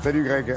Salut Greg.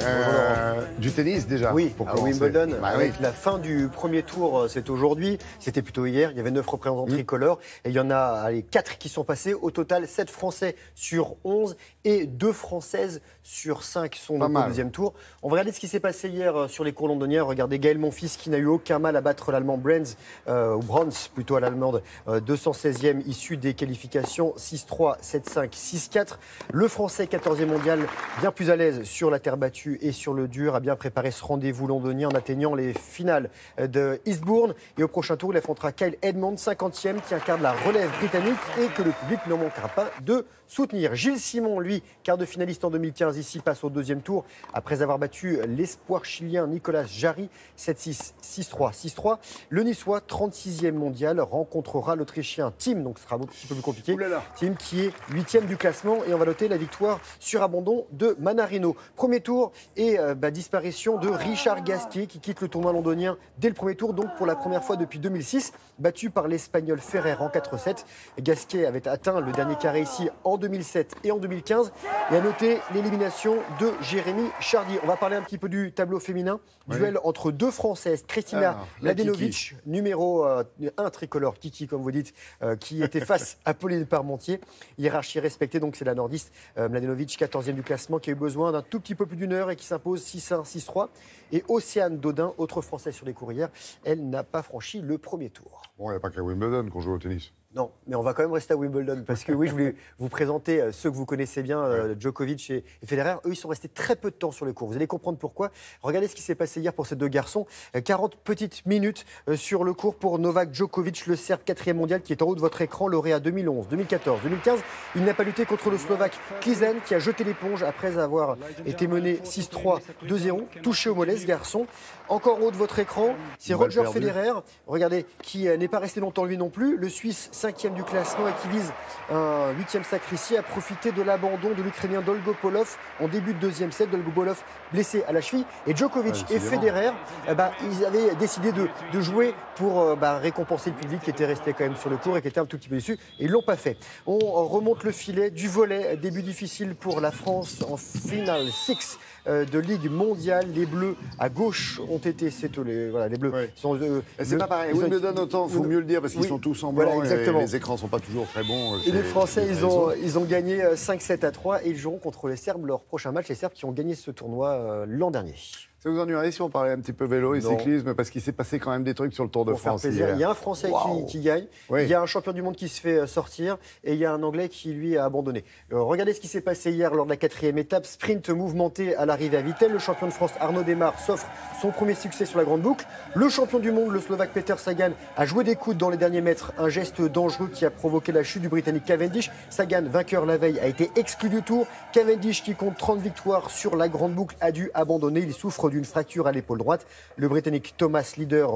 Du tennis déjà. Oui, pour à commencer. Wimbledon, Bah avec oui. la fin du premier tour, c'est aujourd'hui. C'était plutôt hier. Il y avait 9 représentants tricolores. Et il y en a 4 qui sont passés. Au total, 7 Français sur 11 et 2 Françaises sur 5 sont donc au deuxième tour. On va regarder ce qui s'est passé hier sur les cours londoniens. Regardez Gaël Monfils qui n'a eu aucun mal à battre l'Allemand Brands plutôt à l'Allemande, 216e issu des qualifications 6-3, 7-5, 6-4. Le Français 14e mondial, bien plus à l'aise sur la terre battue et sur le dur, a bien préparé ce rendez-vous londonien en atteignant les finales de Eastbourne. Et au prochain tour, il affrontera Kyle Edmond, 50e, qui incarne la relève britannique et que le public ne manquera pas de soutenir. Gilles Simon, lui, quart de finaliste en 2015, ici passe au deuxième tour après avoir battu l'espoir chilien Nicolas Jarry, 7-6, 6-3, 6-3. Le Niçois, 36e mondial, rencontrera l'Autrichien Tim, donc ce sera un petit peu plus compliqué. Tim qui est 8e du classement et on va noter la victoire sur abandon de Manarino. Premier tour et disparition de Richard Gasquet qui quitte le tournoi londonien dès le premier tour, donc pour la première fois depuis 2006, battu par l'Espagnol Ferrer en 4-7. Gasquet avait atteint le dernier carré ici en 2007 et en 2015 et à noter l'élimination de Jérémy Chardy. On va parler un petit peu du tableau féminin. Duel entre deux Françaises, Kristina Mladenovic, numéro 1 tricolore, Kiki comme vous dites, qui était face à Pauline Parmentier. Hiérarchie respectée, donc c'est la nordiste Mladenovic, 14e du classement, qui a eu besoin d'un tout petit peu plus d'une heure et qui s'impose 6-1, 6-3. Et Océane Dodin, autre Française sur les courrières, elle n'a pas franchi le premier tour. Bon, il n'y a pas qu'à Wimbledon qu'on joue au tennis. Non, mais on va quand même rester à Wimbledon parce que oui, je voulais vous présenter ceux que vous connaissez bien, Djokovic et Federer. Eux, ils sont restés très peu de temps sur le court. Vous allez comprendre pourquoi. Regardez ce qui s'est passé hier pour ces deux garçons. 40 petites minutes sur le court pour Novak Djokovic, le Serbe 4e mondial qui est en haut de votre écran, lauréat 2011, 2014, 2015. Il n'a pas lutté contre le Slovaque Klizen qui a jeté l'éponge après avoir été mené 6-3, 2-0, touché au mollet ce garçon. Encore en haut de votre écran, c'est Roger Federer, regardez, qui n'est pas resté longtemps lui non plus. Le Suisse 5e du classement et qui vise un 8e sacrifié, a profité de l'abandon de l'Ukrainien Dolgopolov en début de deuxième set. Dolgopolov blessé à la cheville. Et Djokovic et Federer, ils avaient décidé de jouer pour récompenser le public qui était resté quand même sur le court et qui était un tout petit peu déçu. Et ils ne l'ont pas fait. On remonte le filet du volley. Début difficile pour la France en finale 6 de Ligue mondiale. Les Bleus à gauche ont été, les Bleus sont... c'est pas pareil. Wimbledon, autant, il faut mieux le dire parce qu'ils sont tous en blanc. Voilà, exactement. Et les écrans sont pas toujours très bons. Et les Français, ils ont gagné 5-7-3 et ils joueront contre les Serbes leur prochain match. Les Serbes qui ont gagné ce tournoi l'an dernier. Ça vous ennuierait si on parlait un petit peu vélo et cyclisme, parce qu'il s'est passé quand même des trucs sur le Tour de France hier. Il y a un Français qui gagne, il y a un champion du monde qui se fait sortir et il y a un Anglais qui, lui, a abandonné. Regardez ce qui s'est passé hier lors de la 4e étape. Sprint mouvementé à l'arrivée à Vittel. Le champion de France, Arnaud Démare, s'offre son premier succès sur la grande boucle. Le champion du monde, le Slovaque Peter Sagan, a joué des coudes dans les derniers mètres. Un geste dangereux qui a provoqué la chute du Britannique Cavendish. Sagan, vainqueur la veille, a été exclu du Tour. Cavendish, qui compte 30 victoires sur la grande boucle, a dû abandonner. Il souffre d'une fracture à l'épaule droite. Le Britannique Thomas Leader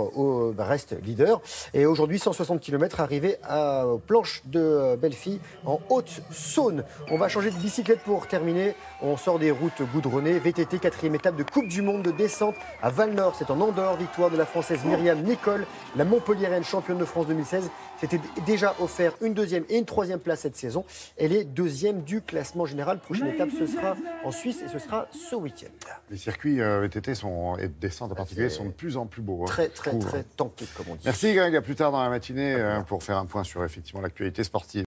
reste leader. Et aujourd'hui, 160 km arrivé à planche de Belleville en Haute-Saône. On va changer de bicyclette pour terminer. On sort des routes goudronnées. VTT, 4e étape de Coupe du Monde de descente à Val-Nord. C'est en Andorre, victoire de la Française Myriam Nicole, la Montpelliéraine championne de France 2016. C'était déjà offert une 2e et une 3e place cette saison. Elle est 2e du classement général. Prochaine étape, ce sera en Suisse et ce sera ce week-end. Les circuits VTT et de descente en particulier sont de plus en plus beaux. Très tankés, comme on dit. Merci Greg, à plus tard dans la matinée pour faire un point sur effectivement l'actualité sportive.